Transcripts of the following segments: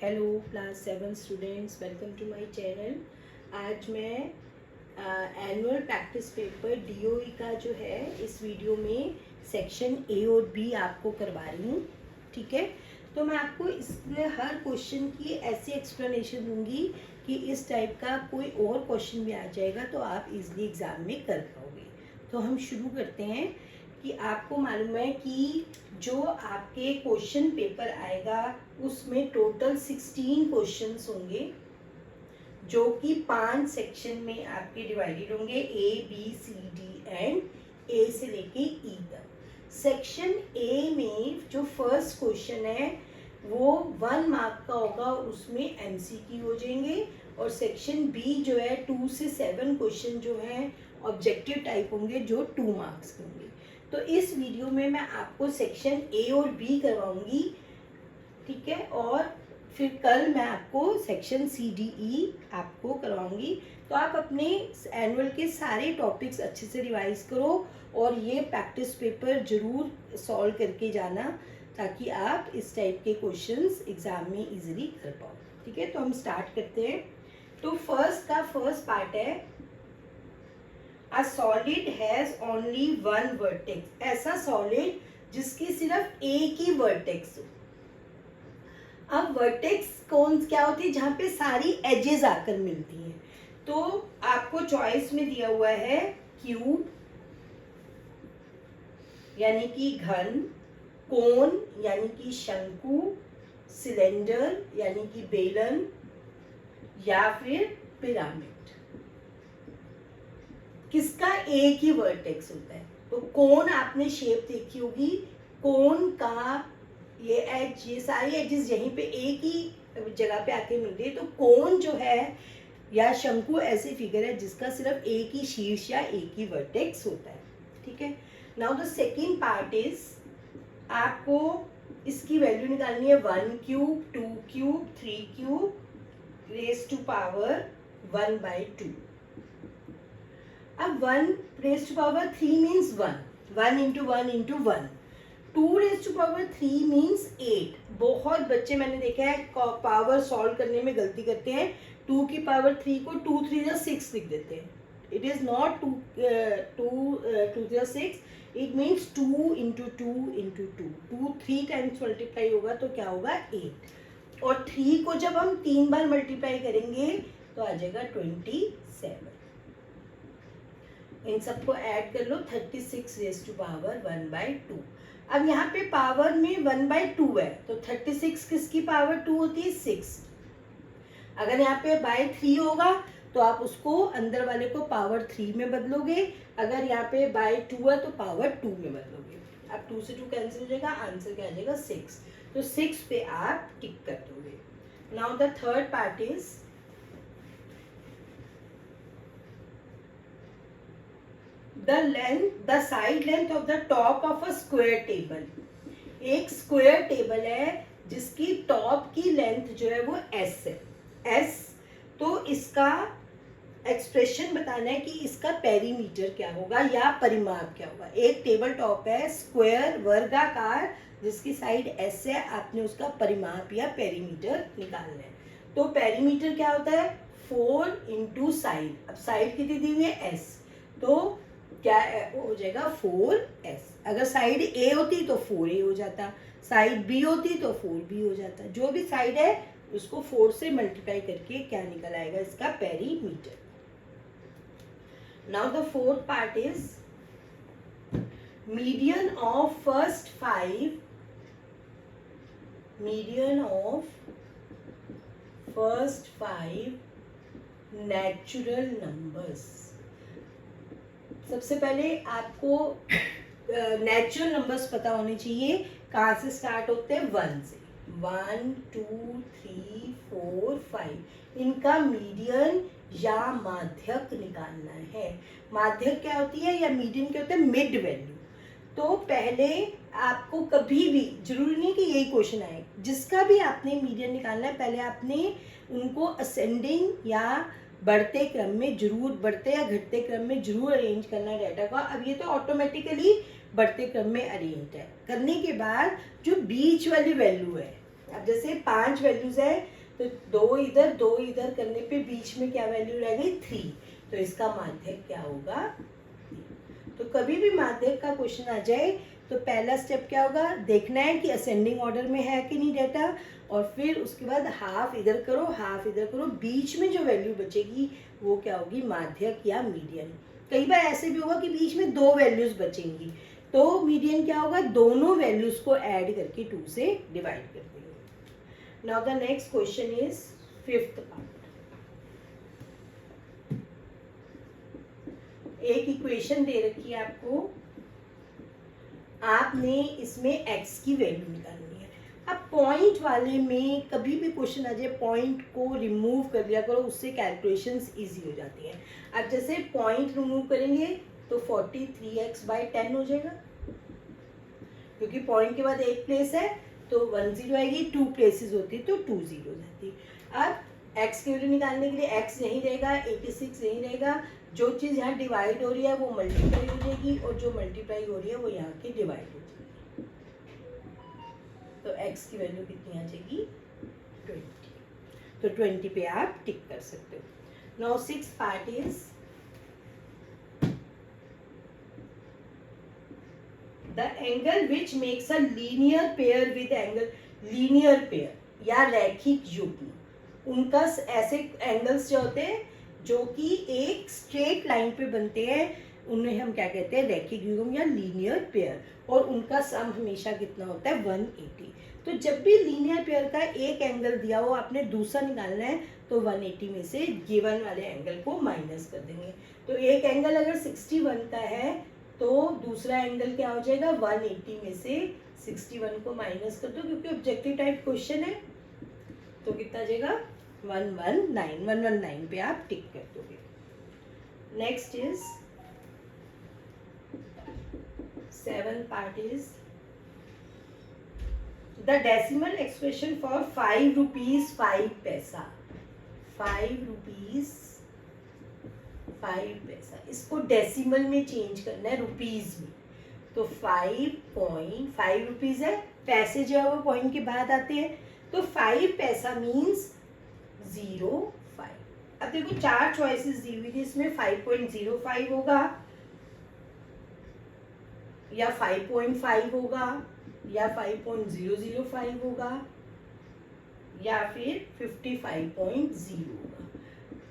Hello class 7 students, welcome to my channel. आज मैं annual practice paper DOE का जो है इस वीडियो में सेक्शन ए और बी आपको करवा रही हूँ। ठीक है, तो मैं आपको इसमें हर क्वेश्चन की ऐसी एक्सप्लेनेशन दूंगी कि इस टाइप का कोई और क्वेश्चन भी आ जाएगा तो आप इजीली एग्ज़ाम में कर पाओगे। तो हम शुरू करते हैं कि आपको मालूम है कि जो आपके क्वेश्चन पेपर आएगा उसमें टोटल 16 क्वेश्चंस होंगे जो कि 5 सेक्शन में आपके डिवाइडेड होंगे, A B C D and A से लेके ई तक। सेक्शन ए में जो फर्स्ट क्वेश्चन है वो 1 मार्क का होगा, उसमें एमसीक्यू हो जाएंगे। और सेक्शन बी जो है 2 से 7 क्वेश्चन जो हैं ऑब्जेक्टिव टाइप होंगे जो 2 मार्क्स के होंगे। तो इस वीडियो में मैं आपको सेक्शन ए और बी करवाऊंगी, ठीक है, और फिर कल मैं आपको सेक्शन सी डी ई आपको करवाऊंगी। तो आप अपने एनुअल के सारे टॉपिक्स अच्छे से रिवाइज करो और ये प्रैक्टिस पेपर जरूर सॉल्व करके जाना ताकि आप इस टाइप के क्वेश्चंस एग्जाम में इजीली कर पाओ। ठीक है, तो हम स्टार्ट करते हैं। तो फर्स्ट पार्ट है A solid has only one vertex। ऐसा सॉलिड जिसकी सिर्फ एक ही वर्टेक्स हो। अब वर्टेक्स क्या होती है? जहाँ पे सारी एजेस आकर मिलती हैं। तो आपको चॉइस में दिया हुआ है क्यूब यानी कि घन, कोन यानी कि शंकु, सिलेंडर यानी कि बेलन या फिर पिरामिड। किसका एक ही वर्टेक्स होता है? तो कोन आपने शेप देखी होगी, कोन का ये एज, ये सारी एजेस यहीं पे एक ही जगह पे आके मिल रही है। तो कोन जो है या शंकु ऐसी फिगर है जिसका सिर्फ एक ही शीर्ष या एक ही वर्टेक्स होता है। ठीक है, now the second part is, आपको इसकी वैल्यू निकालनी है 1 cube, 2 cube, 3 cube raise to power 1/2। अब 1 raise to power 3 means 1 into 1 into 1। 2 raise to power 3 means 8। बहुत बच्चे मैंने देखा है पावर सॉल्व करने में गलती करते हैं, 2 की पावर 3 को 2 3 या 6 लिख देते हैं। इट इज नॉट 2 या 6, it means 2 into 2 into 2। 2 3 times multiply होगा तो क्या होगा? 8। और 3 को जब हम 3 बार मल्टीप्लाई करेंगे तो आ जाएगा 27। इन सबको ऐड कर लो, 36 रेज टू पावर 1/2। अब यहाँ पे पावर में 1/2 है तो 36 किसकी पावर 2 होती है? 6। अगर यहाँ पे बाय 3 होगा तो आप उसको अंदर वाले को पावर 3 में बदलोगे, अगर यहाँ पे बाय 2 है तो पावर 2 में बदलोगे। अब 2 से 2 कैंसिल हो जाएगा, आंसर क्या आ जाएगा? 6। तो 6 पे आप टिक कर दोगे। Now the third part is, the side length of the top of a square table। एक स्क्वायर टेबल है जिसकी टॉप की लेंथ जो है वो s है, s। तो इसका एक्सप्रेशन बताना है कि इसका पेरीमीटर क्या होगा या परिमाप क्या होगा। एक टेबल टॉप है स्क्वायर वर्गाकार जिसकी साइड s है, आपने उसका परिमाप या पेरीमीटर निकालना है। तो पेरीमीटर क्या होता है? 4 इंटू साइड। अब साइड कितनी दी हुई है? s, तो क्या हो जाएगा? 4s। अगर साइड ए होती तो 4a हो जाता, साइड बी होती तो 4b हो जाता। जो भी साइड है उसको 4 से मल्टीप्लाई करके क्या निकल आएगा? इसका perimeter. Now the fourth part is, median of first 5 natural numbers. सबसे पहले आपको नेचुरल नंबर्स पता होने चाहिए। कहाँ से स्टार्ट होते हैं? 1 से। 1 2 3 4 5। इनका मीडियन या माध्यक निकालना है। माध्यक क्या होती है या मीडियन क्या होता है? Mid value. तो पहले आपको कभी भी, जरूरी नहीं कि यही क्वेश्चन आए, जिसका भी आपने मीडियन निकालना है पहले आपने उनको असेंडिंग या बढ़ते क्रम में जरूर, बढ़ते या घटते क्रम में जरूर अरेंज करना है डाटा का। अब ये तो ऑटोमेटिकली बढ़ते क्रम में अरेंज है। करने के बाद जो बीच वाली वैल्यू है अब जैसे 5 वैल्यूज है तो 2 इधर करने पे बीच में क्या वैल्यू रह गई 3, तो इसका माध्यक क्या होगा। तो कभी भी माध्यक का क्वेश्चन आ जाए तो पहला स्टेप क्या होगा, देखना है कि असेंडिंग ऑर्डर में है कि नहीं डेटा, और फिर उसके बाद हाफ इधर करो हाफ इधर करो, बीच में जो वैल्यू बचेगी वो क्या होगी, माध्यक या मीडियन। कई बार ऐसे भी होगा कि बीच में 2 वैल्यूज बचेंगी, तो मीडियन क्या होगा, दोनों वैल्यूज को ऐड करके 2 से डिवाइड कर देंगे। Now the next question is 5th part. एक इक्वेशन दे रखी है आपको, आपने इसमें x की वैल्यू निकालनी है। अब पॉइंट वाले में कभी भी क्वेश्चन आ जाए पॉइंट को रिमूव कर लिया करो, उससे कैलकुलेशंस इजी हो जाती हैं। अब जैसे पॉइंट रिमूव करेंगे तो 43x/10 हो जाएगा, क्योंकि पॉइंट के बाद एक प्लेस है तो 1 0 आएगी, 2 प्लेसेस होती तो 2 0 हो जाती। अब x की वैल्यू निकालने के लिए x यहीं रहेगा, 86 यहीं रहेगा, जो चीज़ यहाँ डिवाइड हो रही है वो मल्टीप्लाई हो जाएगी और जो मल्टीप्लाई हो रही है वो यहाँ की डिवाइड हो जाएगी। तो x की वैल्यू कितनी आ जाएगी 20, तो 20 पे आप टिक कर सकते हो। Now 6th part is the angle which makes a linear pair with angle, linear pair या रैखिक युग्म, उनका ऐसे एंगल्स जो होते हैं जो कि एक स्ट्रेट लाइन पे बनते हैं उन्हें हम क्या कहते हैं, रैखिक युग्म या लीनियर पेयर, और उनका सम हमेशा कितना होता है 180। तो जब भी लीनियर पेयर का एक एंगल दिया हो आपने दूसरा निकालना है तो 180 में से गिवन वाले एंगल को माइनस कर देंगे। तो एक एंगल अगर 61 का है तो दूसरा एंगल क्या हो जाएगा, 180 में से 61 को माइनस कर दो, क्योंकि ऑब्जेक्टिव टाइप क्वेश्चन है, तो कितना आ जाएगा 119 पे आप टिक कर दोगे। Next is 7th part is the decimal expression for 5 rupees 5 पैसा। 5 रुपीज 5 पैसा, इसको डेसिमल में चेंज करना है रुपीज में, तो 5 रुपीज है, पैसे जो है वो पॉइंट के बाद आते हैं, तो 5 पैसा मीन्स 0.5। अब देखो 4 चॉइसेस दी हुई थी, इसमें 5.05 होगा या 5.5 होगा या 5.005 होगा या फिर 55.0 होगा।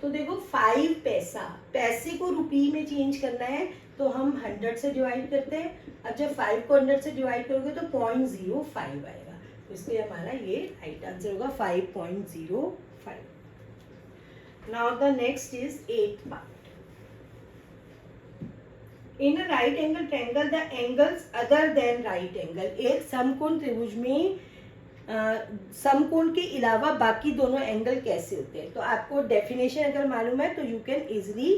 तो देखो 5 पैसा, पैसे को रुपये में चेंज करना है तो हम 100 से डिवाइड करते हैं। अब जब 5 को 100 से डिवाइड करोगे तो 0.05 आएगा, तो इसलिए हमारा ये राइट आंसर होगा 5.05। Now the next is 8th part. In a right angle triangle, the angles other than right angle, एक समकोण त्रिभुज में समकोण के अलावा बाकी दोनों एंगल कैसे होते हैं। तो आपको डेफिनेशन अगर मालूम है तो you can easily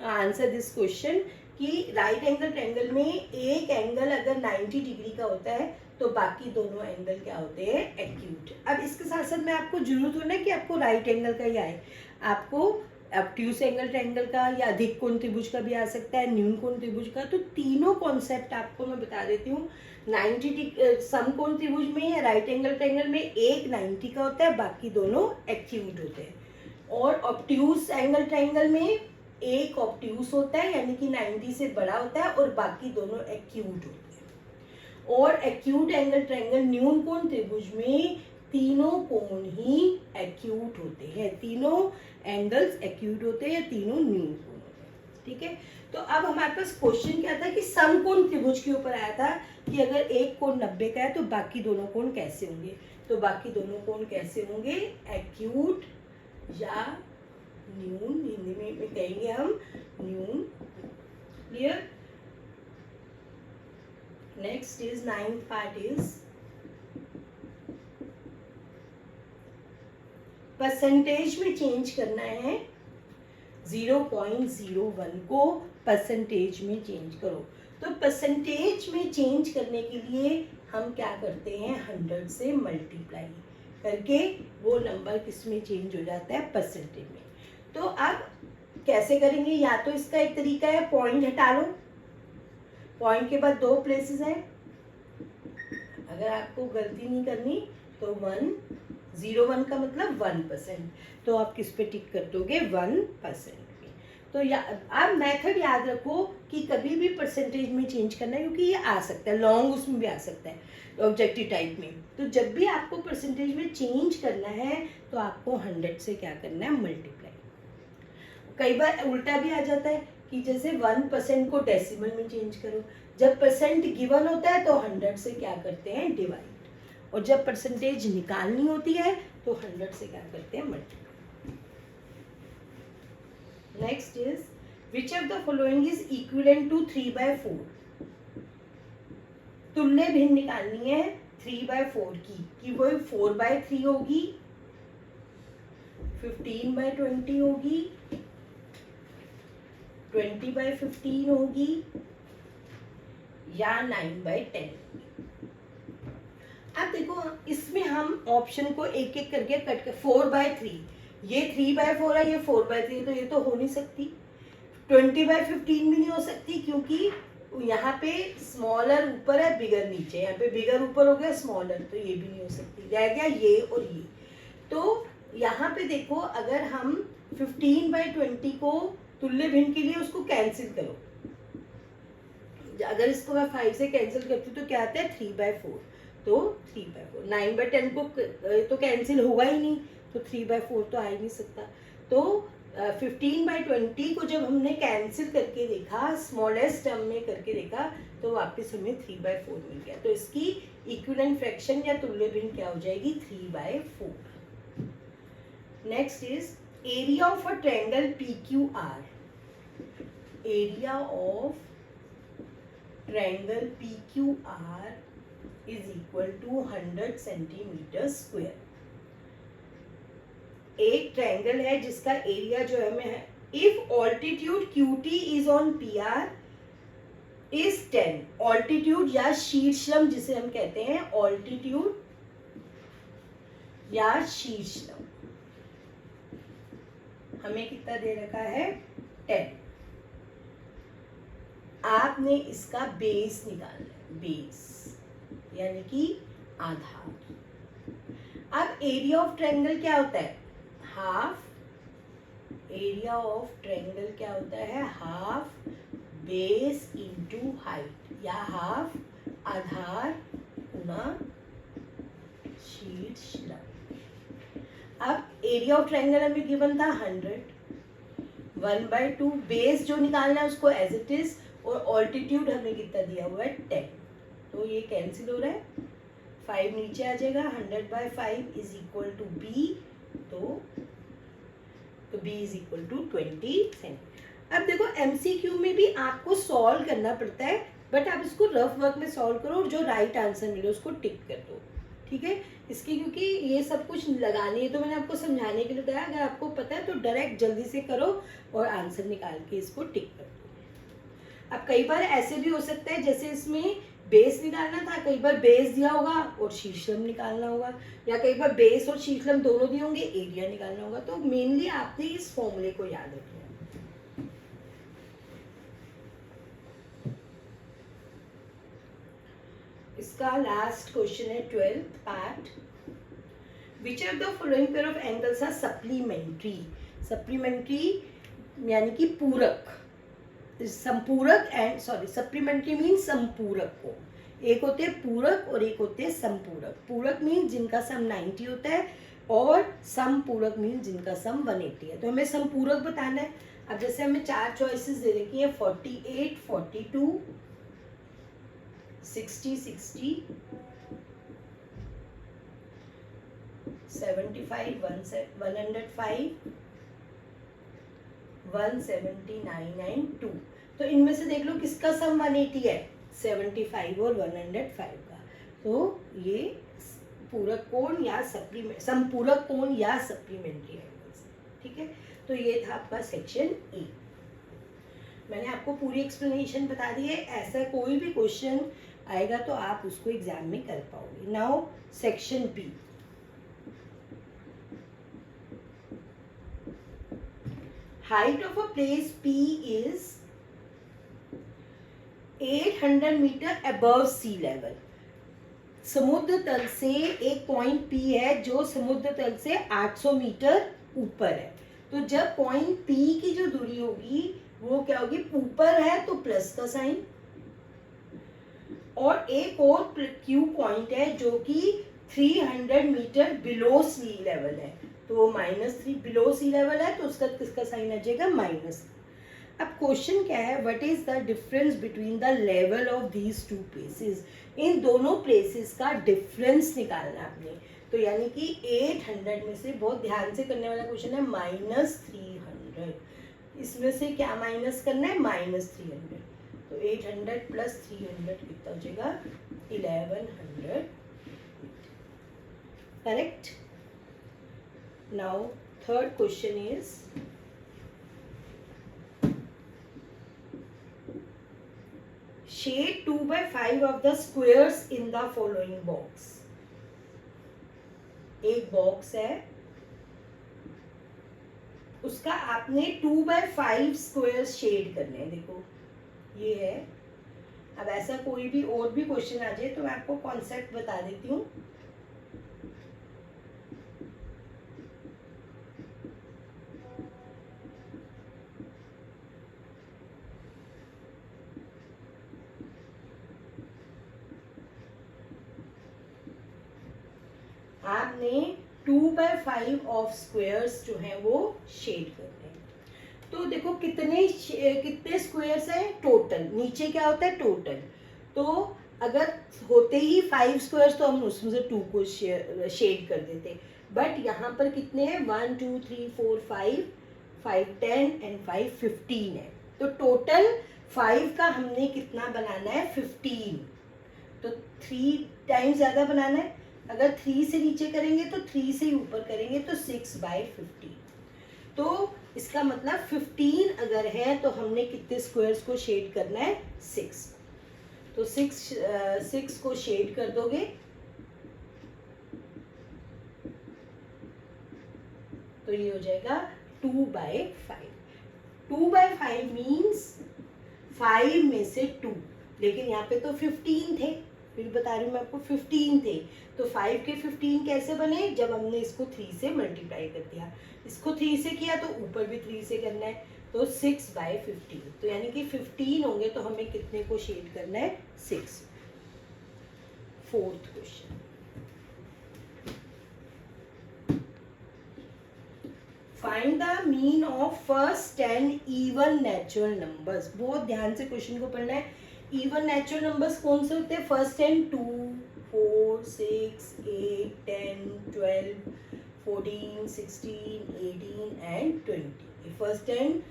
answer this question कि राइट एंगल ट्रायंगल में एक एंगल अगर 90 डिग्री का होता है तो बाकी दोनों एंगल क्या होते हैं, एक्यूट। अब इसके साथ साथ मैं आपको जरूरत हो ना कि आपको राइट एंगल का ही आए, आपको ऑब्ट्यूस एंगल ट्रायंगल का या अधिक कोण त्रिभुज का भी आ सकता है, न्यून कोण त्रिभुज का। तो तीनों कॉन्सेप्ट आपको मैं बता देती हूँ। 90 समकोण त्रिभुज में या राइट एंगल ट्रायंगल में एक 90 का होता है, बाकी दोनों एक्यूट होते हैं। और ऑब्ट्यूस एंगल ट्रायंगल में एक ऑब्ट्यूस होता है यानी कि 90 से बड़ा होता है और बाकी दोनों एक्यूट होते हैं। और एक्यूट एंगल ट्रायंगल न्यून कोण त्रिभुज में तीनों कोण ही एक्यूट होते हैं, तीनों एंगल्स एक्यूट होते हैं, तीनों न्यून कोण होते हैं। ठीक है, तो अब हमारे पास क्वेश्चन क्या था कि समकोण त्रिभुज के ऊपर आया था कि अगर एक कोण 90 का है तो बाकी दोनों कोण कैसे होंगे। तो बाकी दोनों कोण कैसे होंगे, एक्यूट या न्यून, हिंदी में कहेंगे हम न्यून। Clear. Next is 9th part is percentage में चेंज करना है। 0.01 को परसेंटेज में चेंज करो। तो परसेंटेज में चेंज करने के लिए हम क्या करते हैं, 100 से मल्टीप्लाई करके वो नंबर किस में चेंज हो जाता है, परसेंटेज में। तो अब कैसे करेंगे, या तो इसका एक तरीका है पॉइंट हटा लो, पॉइंट के बाद 2 प्लेसेस हैं, अगर आपको गलती नहीं करनी तो 101 का मतलब 1%, तो आप किस पे टिक कर दोगे 1%। तो आप मेथड याद रखो कि कभी भी परसेंटेज में चेंज करना है, क्योंकि ये आ सकता है लॉन्ग, उसमें भी आ सकता है ऑब्जेक्टिव टाइप में। तो जब भी आपको परसेंटेज में चेंज करना है तो आपको 100 से क्या करना है, मल्टीप्लाई। कई बार उल्टा भी आ जाता है कि जैसे 1% को डेसिमल में चेंज करो, जब परसेंट गिवन होता है तो 100 से क्या करते हैं, डिवाइड, और जब परसेंटेज निकालनी होती है तो 100 से क्या करते हैं, multiply. Next is which of the following is equivalent to 3/4। तुल्य भिन्न निकालनी है 3/4 की, कि वो 4/3 होगी, 15/20 होगी, 20/15 होगी, या 9/10। अब देखो इसमें हम ऑप्शन को एक एक करके कट कर, 4/3, ये 3/4 है, ये 4/3, तो ये तो हो नहीं सकती। 20/15 भी नहीं हो सकती, क्योंकि यहाँ पे स्मॉलर ऊपर है, बिगर नीचे, यहाँ पे बिगर ऊपर हो गया, स्मॉलर, तो ये भी नहीं हो सकती, रह गया ये और ये। तो यहाँ पे देखो अगर हम 15/20 को तुल्य भिन्न के लिए उसको कैंसिल करो, अगर इसको मैं 5 से कैंसिल करती हूँ तो क्या आता है, 3/4, तो 3/4। 9/10 को तो कैंसिल होगा ही नहीं, तो 3/4 तो आ ही नहीं सकता। तो 15/20 को जब हमने कैंसिल करके देखा, स्मॉलेस्ट टर्म में करके देखा, तो वापस हमें 3/4 मिल गया। तो इसकी इक्विवेलेंट फ्रैक्शन या तुल्य भिन्न क्या हो जाएगी, 3/4। Next is area of a triangle PQR। Area of triangle PQR is equal to 100 centimetre square. एक ट्रायंगल है जिसका एरिया जो है हमें है, if altitude QT is on PR is 10, altitude या शीर्षलंब जिसे हम कहते हैं, ऑल्टीट्यूड या शीर्षलंब हमें कितना दे रखा है, 10। आपने इसका बेस निकालना है, बेस यानी कि आधार। अब एरिया ऑफ ट्रायंगल क्या होता है, हाफ, एरिया ऑफ ट्रायंगल क्या होता है, हाफ बेस इनटू हाइट, या हाफ आधार गुना शीर्षलंब। अब एरिया ऑफ ट्रायंगल हमें गिवन था 100, 1/2, बेस जो निकालना है उसको एज इट इज, और ऑल्टीट्यूड हमें कितना दिया हुआ है, 10, तो ये कैंसिल हो रहा है, 5 नीचे आ जाएगा, 100/5 इज इक्वल टू B, तो B is equal to 20 centimetre. अब देखो MCQ में भी आपको सॉल्व करना पड़ता है, बट आप इसको रफ वर्क में सॉल्व करो और जो राइट आंसर मिले उसको टिक कर दो, ठीक है। इसकी क्योंकि ये सब कुछ लगानी है तो मैंने आपको समझाने के लिए बताया, अगर आपको पता है तो डायरेक्ट जल्दी से करो और आंसर निकाल के इसको टिक कर दो। अब कई बार ऐसे भी हो सकता है, जैसे इसमें बेस निकालना था, कई बार बेस दिया होगा और शीर्षलंब निकालना होगा, या कई बार बेस और शीर्षलंब दोनों दिए होंगे, एरिया निकालना होगा। तो मेनली आपने इस फॉर्मूले को याद रखना है। इसका लास्ट क्वेश्चन है 12th part. Which of the following pair of angles are supplementary. Supplementary यानी कि पूरक, संपूरक एंड सप्लीमेंट्री मीन संपूरक को, एक होते हैं पूरक और एक होते हैं संपूरक। पूरक मीन जिनका सम 90 होता है और संपूरक मीन जिनका सम 180 है। तो हमें संपूरक बताना है। अब जैसे हमें 4 चॉइसेस दे रखी है, 48, 42, 60, 60, 75, 105, 179 एंड 2। तो इनमें से देख लो किसका सम 180 है, 75 और 105 का। तो ये पूरक कोण या संपूरक कोण या सप्लीमेंट्री एंगल्स, ठीक है। तो ये था आपका सेक्शन ए। मैंने आपको पूरी एक्सप्लेनेशन बता दी है। ऐसा कोई भी क्वेश्चन आएगा तो आप उसको एग्जाम में कर पाओगे। Now section B. Height of a place P is 800 meter above sea level. समुद्र तल से एक पॉइंट P है जो समुद्र तल से 800 मीटर ऊपर है। तो जब पॉइंट P की जो दूरी होगी वो क्या होगी, ऊपर है तो प्लस का साइन, और एक और Q पॉइंट है जो कि 300 मीटर बिलो सी लेवल है, तो वो -3 बिलो सी लेवल है, तो उसका किसका साइन आ जाएगा, माइनस। अब क्वेश्चन क्या है, what is the difference between the level of these two places, इन दोनों प्लेसेस का डिफरेंस निकालना आपने। तो यानी कि 800 में से, बहुत ध्यान से करने वाला क्वेश्चन है, -300, इसमें से क्या माइनस करना है, -300, तो 800 प्लस 300 कितना हो जाएगा, 1100, correct. Now third question is, shade 2/5 of the squares in the following box। एक बॉक्स है, उसका आपने 2/5 स्क्वायर्स शेड करने हैं। देखो ये है। अब ऐसा कोई भी और भी क्वेश्चन आ जाए तो मैं आपको कॉन्सेप्ट बता देती हूँ। आपने 2/5 ऑफ स्क्वायर्स जो है वो शेड करने हैं। तो देखो कितने स्क्वायर्स है टोटल, नीचे क्या होता है टोटल, तो अगर होते ही 5 स्क्वायर्स तो हम उसमें से 2 को शेड कर देते, बट यहाँ पर कितने हैं, 1 2 3 4 5 5 10 एंड 5 15 है। तो टोटल 5 का हमने कितना बनाना है, 15, तो 3 टाइम्स ज़्यादा बनाना है। अगर 3 से नीचे करेंगे तो 3 से ऊपर करेंगे तो 6/15, तो इसका मतलब 15 अगर है तो हमने कितने स्क्वायर्स को शेड करना है, 6, तो 6 को शेड कर दोगे, तो ये हो जाएगा 2/5। 2/5 मीन्स 5 में से 2, लेकिन यहाँ पे तो 15 थे, फिर बता रही हूँ मैं आपको, 15 थे, तो 5 के 15 कैसे बने, जब हमने इसको 3 से मल्टीप्लाई कर दिया, इसको 3 से किया तो ऊपर भी 3 से करना है, तो 6/15, तो यानी कि 15 होंगे तो हमें कितने को शेड करना है, 6। Fourth question, find the mean of first 10 even natural numbers. बहुत ध्यान से क्वेश्चन को पढ़ना है। इवन नेचुरल नंबर्स कौन से होते हैं, first 10, 2 4 6 8 10 12 14 16 18 and 20, first 10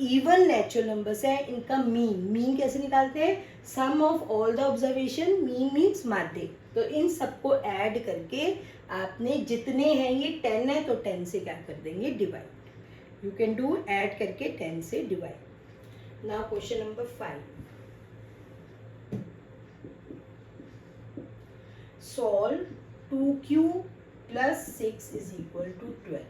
even natural numbers है। इनका मीन कैसे निकालते हैं, sum of all the observation, mean means माध्य, तो इन सबको ऐड करके आपने जितने हैं, ये 10 है तो 10 से क्या कर देंगे, divide, you can do add करके 10 से divide. Now question number 5, solve 2q + 6 = 12।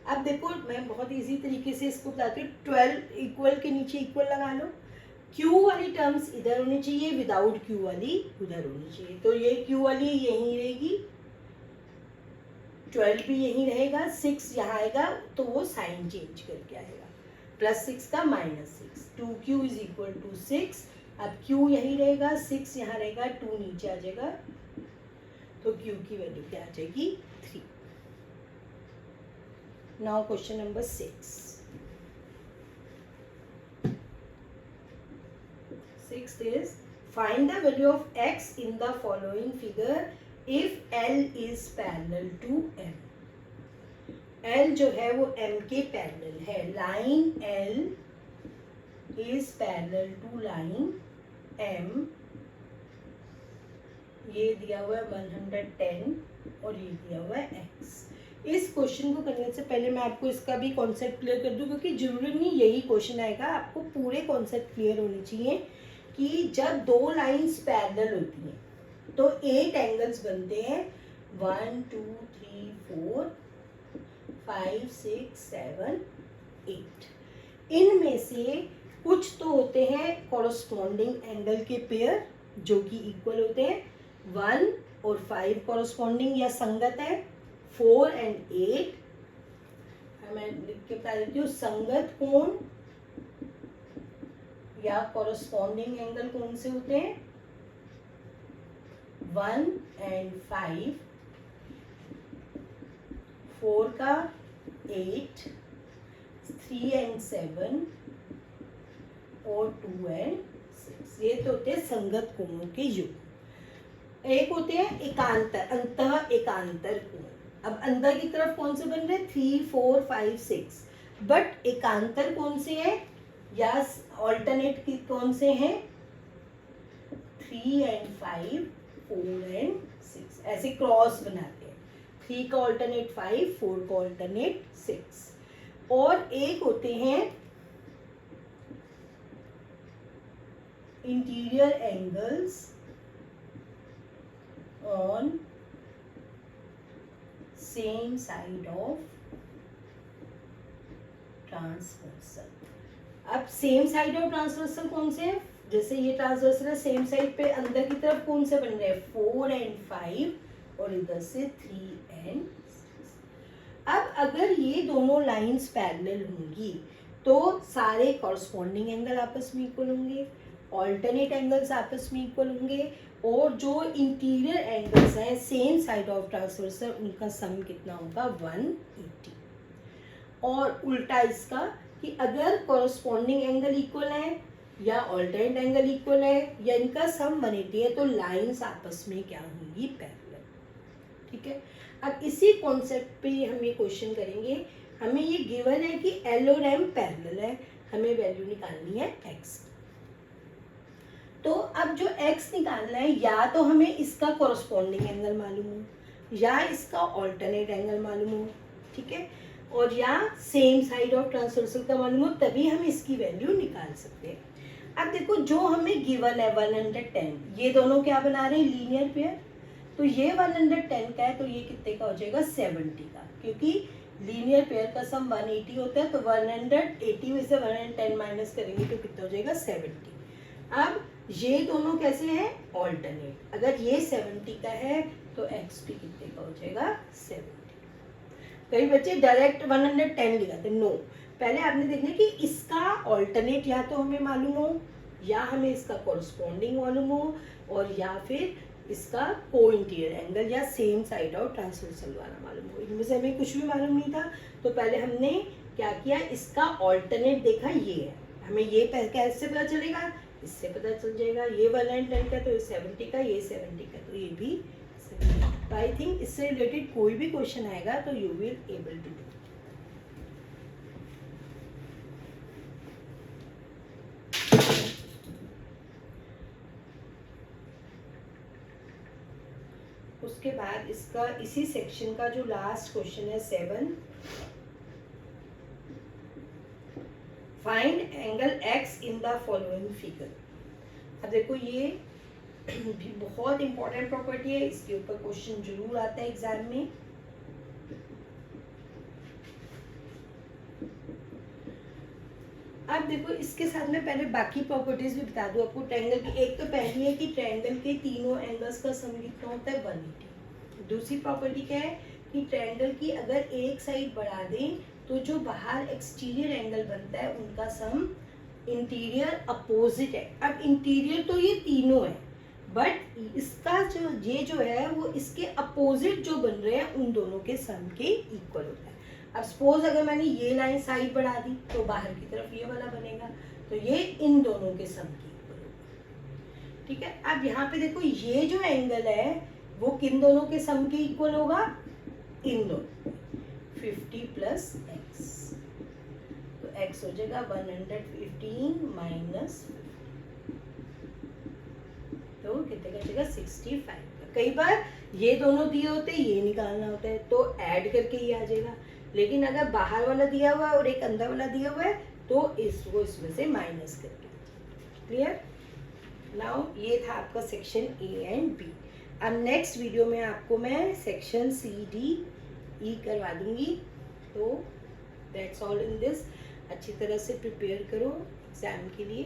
अब देखो मैं बहुत इजी तरीके से इसको बताती हूँ। 12 इक्वल के नीचे इक्वल लगा लो, q वाली टर्म्स इधर होनी चाहिए, विदाउट q वाली उधर होनी चाहिए, तो ये q वाली यहीं रहेगी, 12 भी यहीं रहेगा, 6 यहाँ आएगा तो वो साइन चेंज करके आएगा, +6 का -6, 2q = 6। अब q यहीं रहेगा, 6 यहाँ रहेगा, 2 नीचे आ जाएगा, तो q की वैल्यू क्या आ जाएगी, 3। Now question number 6। 6th is find the value of x in the following figure if L is parallel to M। L जो है वो M के पैरेलल है, line L is parallel to line M, ये दिया हुआ है 110 और ये दिया हुआ है x। इस क्वेश्चन को करने से पहले मैं आपको इसका भी कॉन्सेप्ट क्लियर कर दूं, क्योंकि जरूरी नहीं यही क्वेश्चन आएगा, आपको पूरे कॉन्सेप्ट क्लियर होने चाहिए कि जब दो लाइंस पैरेलल होती हैं तो 8 एंगल्स बनते हैं, 1 2 3 4 5 6 7 8। इनमें से कुछ तो होते हैं कॉरस्पॉन्डिंग एंगल के पेयर जो कि इक्वल होते हैं, 1 और 5 कॉरस्पॉन्डिंग या संगत है, 4 एंड 8 मैं लिख के बता देती हूँ। संगत कोण या कॉरस्पॉन्डिंग एंगल कौन से होते हैं? 1 एंड 5, 4 का 8, 3 एंड 7 और 2 एंड 6। ये तो होते हैं संगत कोणों के युग्म। एक होते हैं एकांतर, अंतः एकांतर कोण। अब अंदर की तरफ कौन से बन रहे हैं? 3, 4, 5, 6। बट एकांतर कौन से है या ऑल्टरनेट की कौन से हैं? 3 एंड 5, 4 एंड 6। ऐसे क्रॉस बनाते हैं। 3 का ऑल्टरनेट 5, 4 का ऑल्टरनेट 6। और एक होते हैं interior angles on same side of transversal. अब सेम साइड ऑफ ट्रांसवर्सल कौन से है? जैसे ये ट्रांसवर्सल है, सेम साइड पे अंदर की तरफ कौन से बन रहे हैं? 4 एंड 5 और इधर से 3 एंड 6। अब अगर ये दोनों लाइंस पैरेलल होंगी तो सारे कॉरस्पॉन्डिंग एंगल आपस में इक्वल होंगे, ऑल्टरनेट एंगल्स आपस में इक्वल होंगे, और जो इंटीरियर एंगल्स हैं सेम साइड ऑफ ट्रांसवर्सल उनका सम कितना होगा? 180। और उल्टा इसका कि अगर कॉरस्पॉन्डिंग एंगल इक्वल है या ऑल्टरनेट एंगल इक्वल है या इनका सम 180 है तो लाइंस आपस में क्या होंगी? पैरेलल। ठीक है। अब इसी कॉन्सेप्ट पे हम ये क्वेश्चन करेंगे। हमें ये गिवन है कि L और M पैरेलल है, हमें वैल्यू निकालनी है x। तो अब जो x निकालना है, या तो हमें इसका कॉरस्पॉन्डिंग एंगल मालूम हो या इसका ऑल्टरनेट एंगल मालूम हो, ठीक है, और या सेम साइड ऑफ ट्रांसवर्सल का मालूम हो, तभी हम इसकी वैल्यू निकाल सकते हैं। अब देखो जो हमें गिवन है 110, ये दोनों क्या बना रहे हैं? Linear pair. तो ये 110 का है तो ये कितने का हो जाएगा? 70 का, क्योंकि लीनियर पेयर का सम 180 होता है। तो 180 में से 110 माइनस करेंगे तो कितना हो जाएगा? 70। अब ये दोनों कैसे हैं? ऑल्टरनेट। अगर ये 70 का है तो x भी कितने का हो जाएगा? 70। कई बच्चे डायरेक्ट 110 लिखाते, नो, पहले आपने देखना कि इसका ऑल्टरनेट या तो हमें मालूम हो या हमें इसका कॉरस्पॉन्डिंग मालूम हो और या फिर इसका को इंटीरियर एंगल या सेम साइड ऑफ ट्रांसवर्सल वाला मालूम हो। इनमें से हमें कुछ भी मालूम नहीं था तो पहले हमने क्या किया? इसका ऑल्टरनेट देखा, ये है, हमें ये कैसे पता चलेगा? इससे पता चल जाएगा। ये 110 का तो ये 70 का, ये 70 का तो ये भी 70। तो आई थिंक इससे रिलेटेड कोई भी क्वेश्चन आएगा तो you will able to do. उसके बाद इसका इसी सेक्शन का जो लास्ट क्वेश्चन है 7, find angle x in the following figure. अब देखो ये भी बहुत इंपॉर्टेंट प्रॉपर्टी है, इसके ऊपर क्वेश्चन जरूर आता है एग्जाम में। अब देखो इसके साथ में पहले बाकी प्रॉपर्टीज भी बता दूं आपको ट्रायंगल की। एक तो पहली है कि ट्रायंगल के तीनों एंगल्स का सम कितना होता है? 180। दूसरी प्रॉपर्टी क्या है कि ट्रायंगल की अगर एक साइड बढ़ा दें तो जो बाहर एक्सटीरियर एंगल बनता है उनका सम इंटीरियर अपोजिट है। अब इंटीरियर तो ये तीनों है बट इसका जो है वो इसके अपोजिट जो बन रहे हैं उन दोनों के सम के इक्वल होता है। अब सपोज अगर मैंने ये लाइन साइड बढ़ा दी तो बाहर की तरफ ये वाला बनेगा, तो ये इन दोनों के सम की इक्वल होगा। ठीक है। अब यहाँ पे देखो ये जो एंगल है वो किन दोनों के सम के इक्वल होगा? इन दोनों, 50 प्लस x, तो x हो जाएगा 115 माइनस, तो कितने का जाएगा? 65। कई बार ये दोनों दिए होते हैं, ये निकालना होता है तो ऐड करके ही आ जाएगा, लेकिन अगर बाहर वाला दिया हुआ है और एक अंदर वाला दिया हुआ है तो इसको इसमें से माइनस करके। क्लियर? नाउ ये था आपका सेक्शन ए एंड बी। अब नेक्स्ट वीडियो में आपको मैं सेक्शन सी डी ई करवा दूंगी। तो दैट्स ऑल इन दिस। अच्छी तरह से प्रिपेयर करो एग्जाम के लिए।